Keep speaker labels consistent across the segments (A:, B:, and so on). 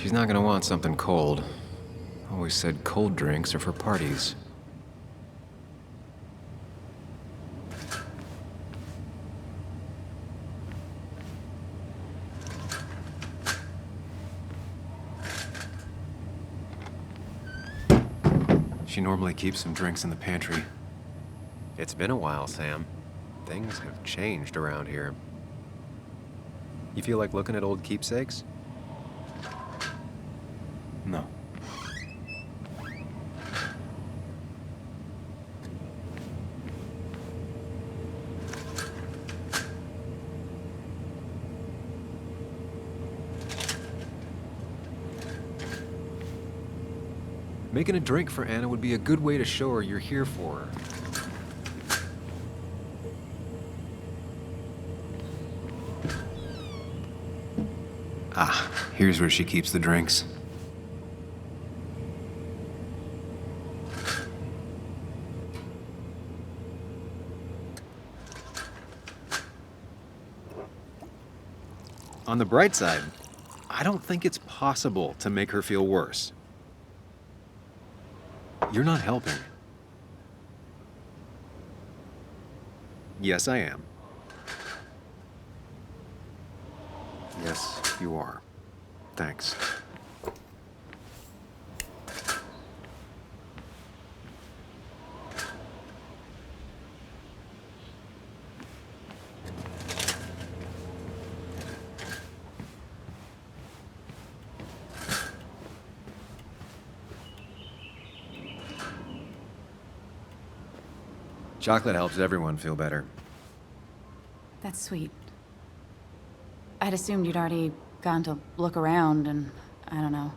A: She's not gonna want something cold. Always said cold drinks are for parties. She normally keeps some drinks in the pantry. It's been a while, Sam. Things have changed around here. You feel like looking at old keepsakes? No. Making a drink for Anna would be a good way to show her you're here for her. Ah, here's where she keeps the drinks. On the bright side, I don't think it's possible to make her feel worse. You're not helping. Yes, I am. Yes, you are. Thanks. Chocolate helps everyone feel better.
B: That's sweet. I'd assumed you'd already gone to look around and, I don't know,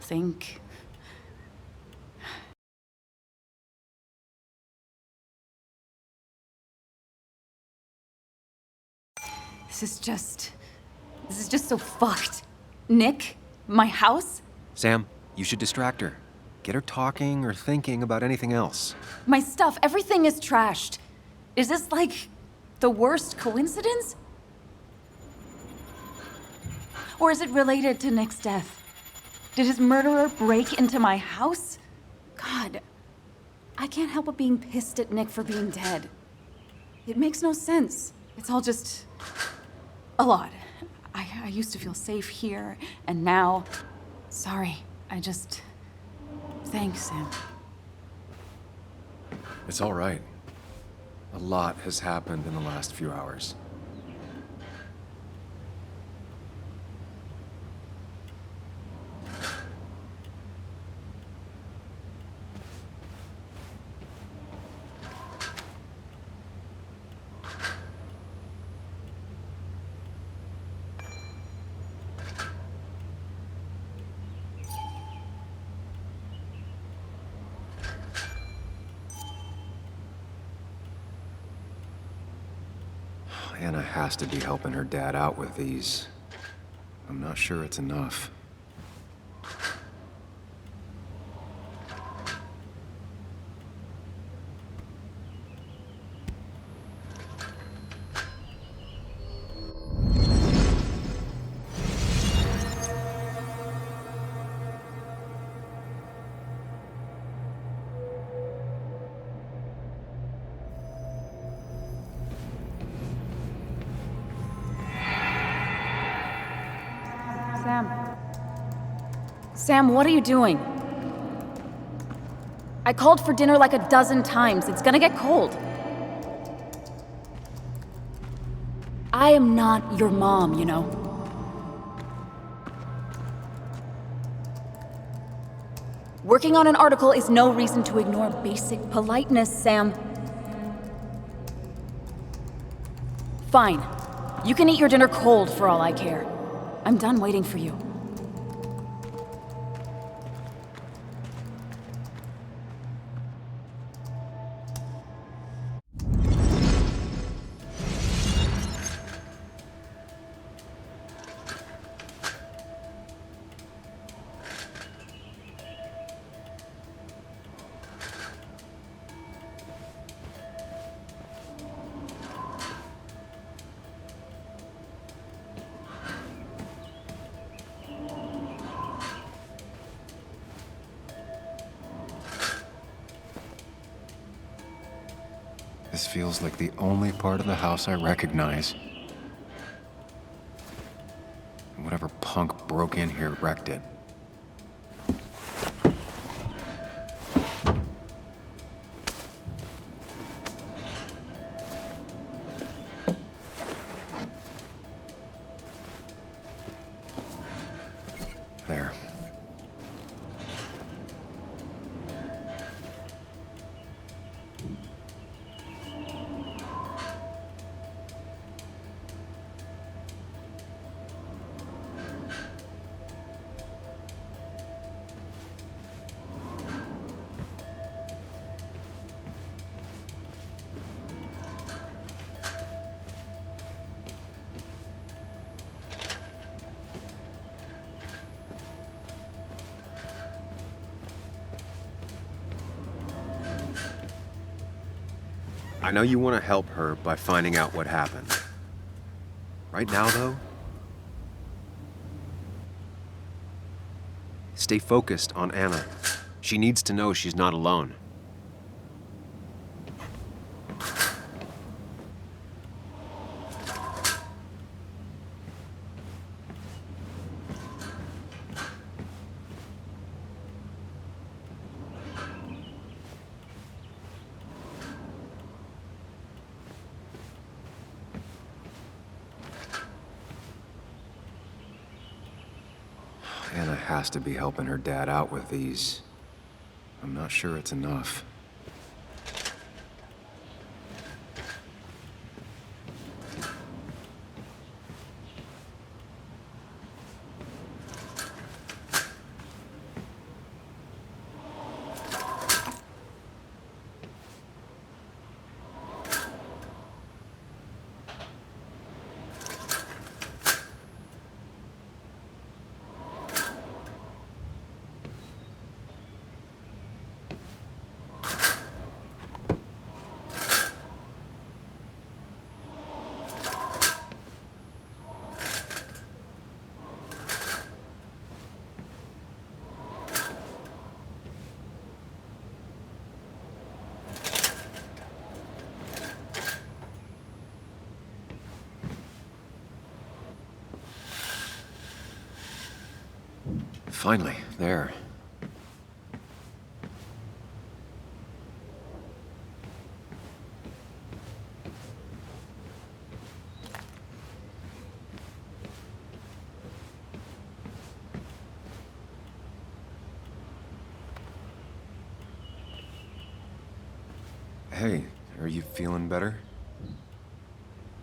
B: think. This is just so fucked. Nick? My house?
A: Sam, you should distract her. Get her talking or thinking about anything else.
B: My stuff, everything is trashed. Is this like the worst coincidence? Or is it related to Nick's death? Did his murderer break into my house? God, I can't help but being pissed at Nick for being dead. It makes no sense. It's all just a lot. I used to feel safe here, and now, sorry, thanks, Sam.
A: It's all right. A lot has happened in the last few hours. Anna has to be helping her dad out with these. I'm not sure it's enough.
B: Sam, what are you doing? I called for dinner like a dozen times. It's gonna get cold. I am not your mom, you know. Working on an article is no reason to ignore basic politeness, Sam. Fine. You can eat your dinner cold for all I care. I'm done waiting for you.
A: This feels like the only part of the house I recognize. Whatever punk broke in here wrecked it. There. I know you want to help her by finding out what happened. Right now, though, stay focused on Anna. She needs to know she's not alone. Anna has to be helping her dad out with these. I'm not sure it's enough. Finally, there. Hey, are you feeling better?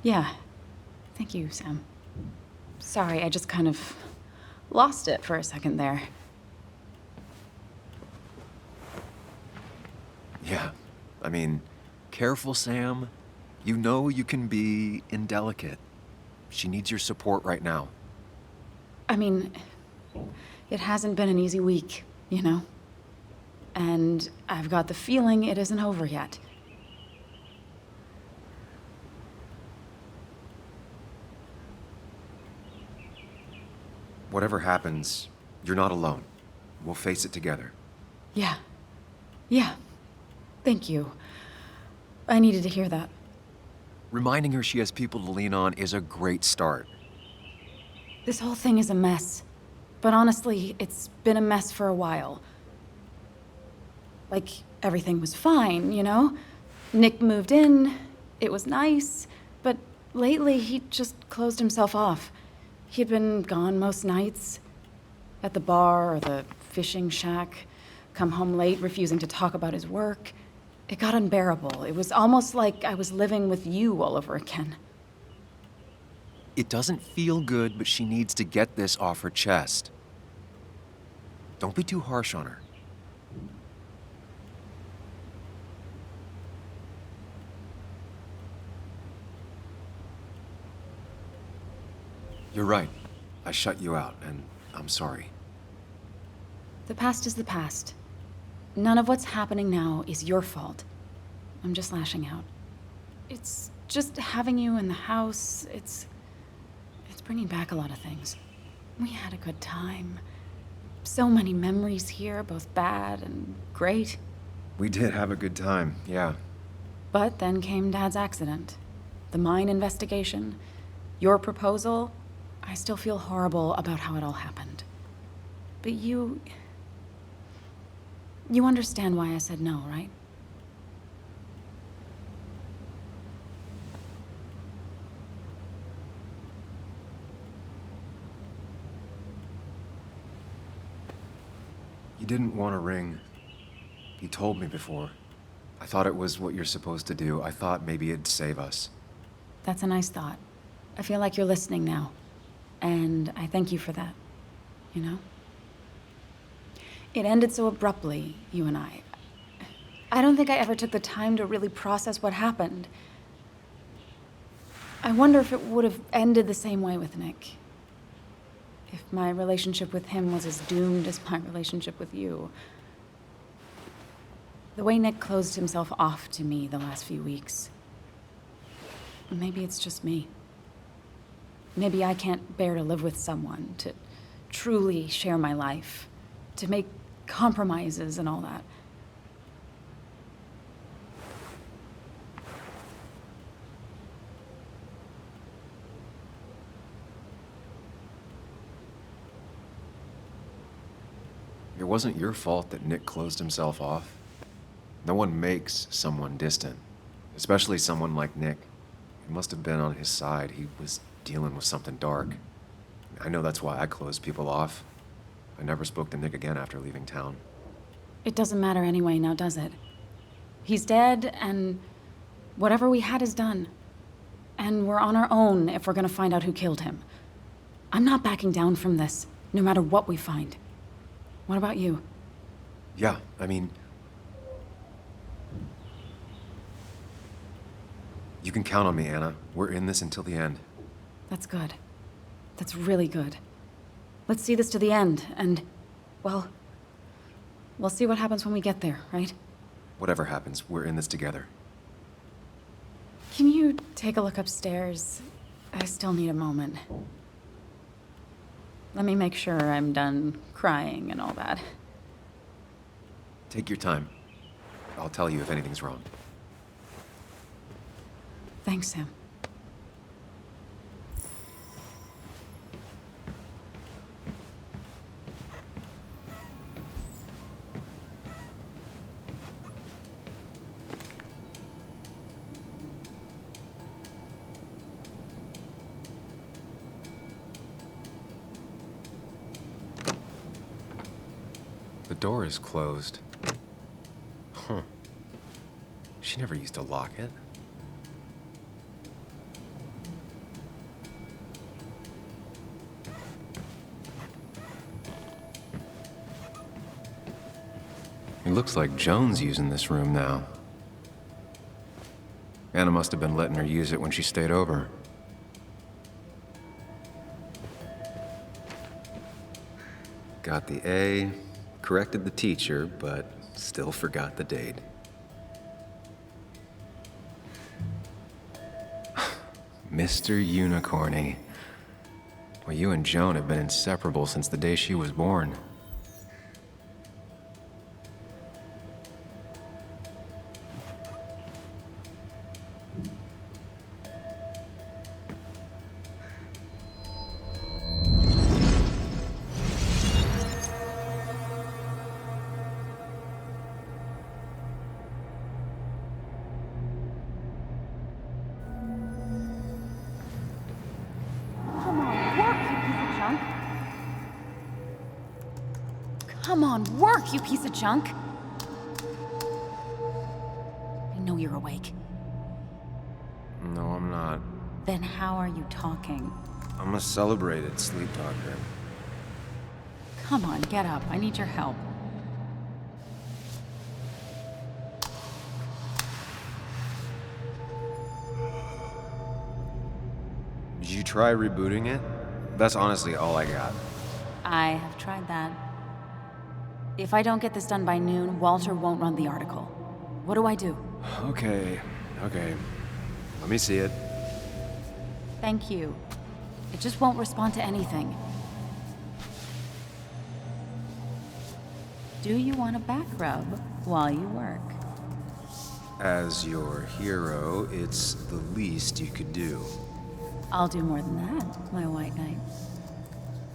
B: Yeah. Thank you, Sam. Sorry, I just kind of lost it for a second there.
A: Yeah. I mean, careful, Sam. You know you can be indelicate. She needs your support right now.
B: I mean, it hasn't been an easy week, you know? And I've got the feeling it isn't over yet.
A: Whatever happens, you're not alone. We'll face it together.
B: Yeah. Yeah. Thank you. I needed to hear that.
A: Reminding her she has people to lean on is a great start.
B: This whole thing is a mess. But honestly, it's been a mess for a while. Like, everything was fine, you know? Nick moved in, it was nice, but lately he just closed himself off. He'd been gone most nights, at the bar or the fishing shack, come home late, refusing to talk about his work. It got unbearable. It was almost like I was living with you all over again.
A: It doesn't feel good, but she needs to get this off her chest. Don't be too harsh on her. You're right. I shut you out, and I'm sorry.
B: The past is the past. None of what's happening now is your fault. I'm just lashing out. It's just having you in the house, it's bringing back a lot of things. We had a good time. So many memories here, both bad and great.
A: We did have a good time, yeah.
B: But then came Dad's accident, the mine investigation, your proposal. I still feel horrible about how it all happened. But you understand why I said no, right?
A: You didn't want a ring. You told me before. I thought it was what you're supposed to do. I thought maybe it'd save us.
B: That's a nice thought. I feel like you're listening now. And I thank you for that. You know? It ended so abruptly, you and I. I don't think I ever took the time to really process what happened. I wonder if it would have ended the same way with Nick. If my relationship with him was as doomed as my relationship with you. The way Nick closed himself off to me the last few weeks. Maybe it's just me. Maybe I can't bear to live with someone, to truly share my life, to make compromises and all that.
A: It wasn't your fault that Nick closed himself off. No one makes someone distant, especially someone like Nick. It must have been on his side. He was dealing with something dark. I know that's why I closed people off. I never spoke to Nick again after leaving town.
B: It doesn't matter anyway, now does it? He's dead, and whatever we had is done. And we're on our own if we're gonna find out who killed him. I'm not backing down from this, no matter what we find. What about you?
A: Yeah, I mean... You can count on me, Anna. We're in this until the end.
B: That's good. That's really good. Let's see this to the end, and, well, we'll see what happens when we get there, right?
A: Whatever happens, we're in this together.
B: Can you take a look upstairs? I still need a moment. Let me make sure I'm done crying and all that.
A: Take your time. I'll tell you if anything's wrong.
B: Thanks, Sam.
A: The door is closed. Huh. She never used to lock it. It looks like Joan's using this room now. Anna must have been letting her use it when she stayed over. Got the A, corrected the teacher, but still forgot the date. Mr. Unicorny. Well, you and Joan have been inseparable since the day she was born.
B: Come on, work, you piece of junk! I know you're awake.
A: No, I'm not.
B: Then how are you talking?
A: I'm a celebrated sleep doctor.
B: Come on, get up. I need your help.
A: Did you try rebooting it? That's honestly all I got.
B: I have tried that. If I don't get this done by noon, Walter won't run the article. What do I do?
A: Okay. Let me see it.
B: Thank you. It just won't respond to anything. Do you want a back rub while you work?
A: As your hero, it's the least you could do.
B: I'll do more than that, my white knight.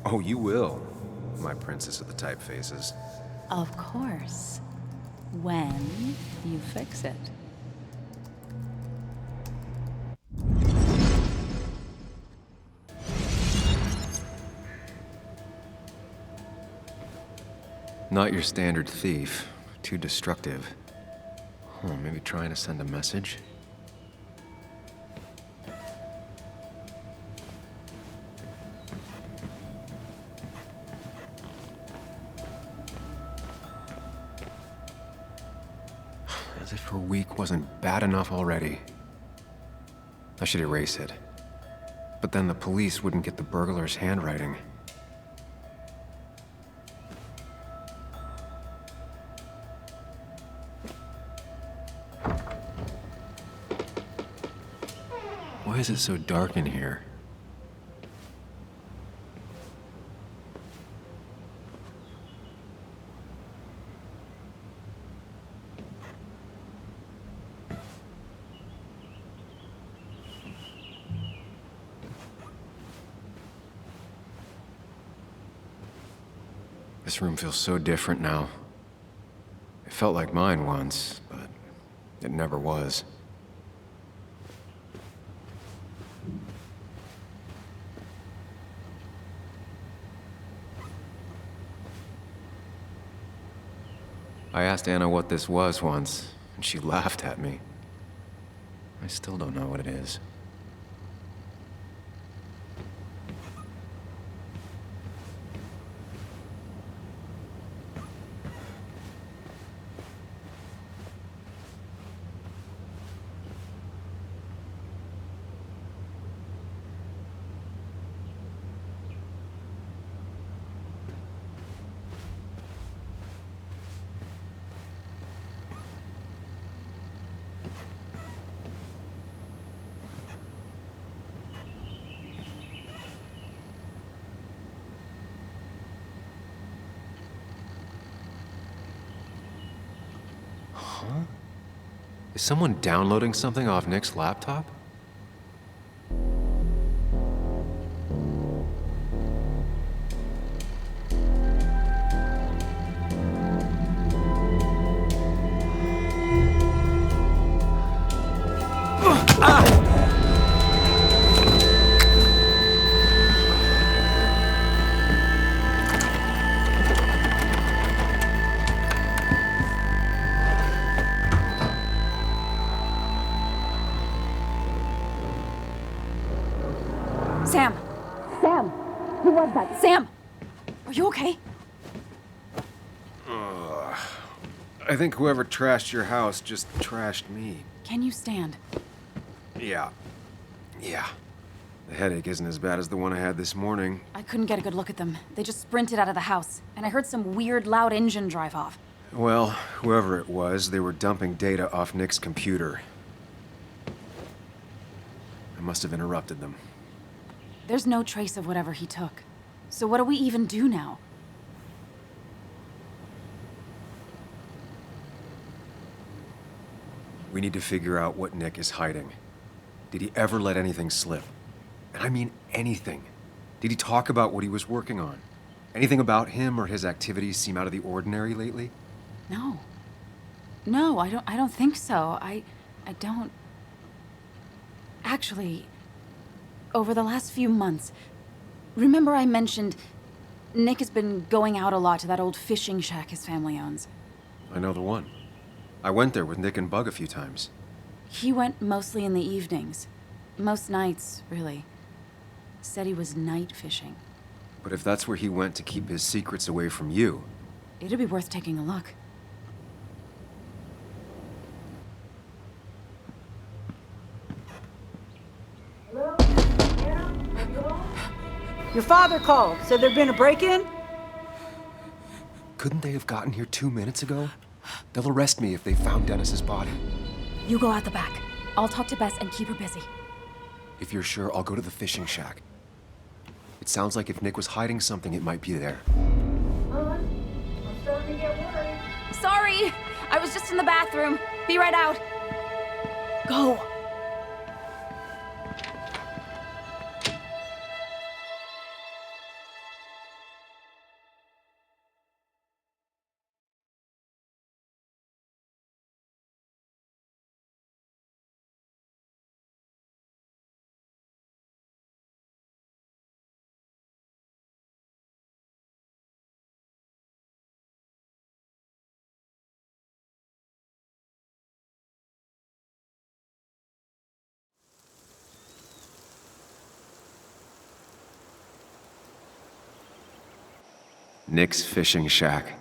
A: Oh, you will, my princess of the typefaces.
B: Of course. When you fix it.
A: Not your standard thief. Too destructive. Oh, maybe trying to send a message? As if her week wasn't bad enough already. I should erase it. But then the police wouldn't get the burglar's handwriting. Why is it so dark in here? This room feels so different now. It felt like mine once, but it never was. I asked Anna what this was once, and she laughed at me. I still don't know what it is. Is someone downloading something off Nick's laptop?
B: Sam! Sam! Who was that? Sam! Are you okay?
A: I think whoever trashed your house just trashed me.
B: Can you stand?
A: Yeah. The headache isn't as bad as the one I had this morning.
B: I couldn't get a good look at them. They just sprinted out of the house, and I heard some weird, loud engine drive off.
A: Well, whoever it was, they were dumping data off Nick's computer. I must have interrupted them.
B: There's no trace of whatever he took. So what do we even do now?
A: We need to figure out what Nick is hiding. Did he ever let anything slip? And I mean anything. Did he talk about what he was working on? Anything about him or his activities seem out of the ordinary lately?
B: No. No, I don't think so. I don't... Actually, over the last few months, remember I mentioned Nick has been going out a lot to that old fishing shack his family owns?
A: I know the one. I went there with Nick and Bug a few times.
B: He went mostly in the evenings. Most nights, really. Said he was night fishing.
A: But if that's where he went to keep his secrets away from you...
B: It'd be worth taking a look.
C: Hello? Anna? Are you home? Your father called. Said there'd been a break-in?
A: Couldn't they have gotten here 2 minutes ago? They'll arrest me if they found Dennis's body.
B: You go out the back. I'll talk to Bess and keep her busy.
A: If you're sure, I'll go to the fishing shack. It sounds like if Nick was hiding something, it might be there.
C: I'm starting to get worried.
B: Sorry! I was just in the bathroom. Be right out. go.
A: Nick's fishing shack.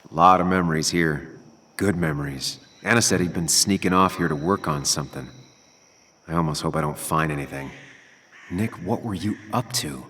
A: A lot of memories here. Good memories. Anna said he'd been sneaking off here to work on something. I almost hope I don't find anything. Nick, what were you up to?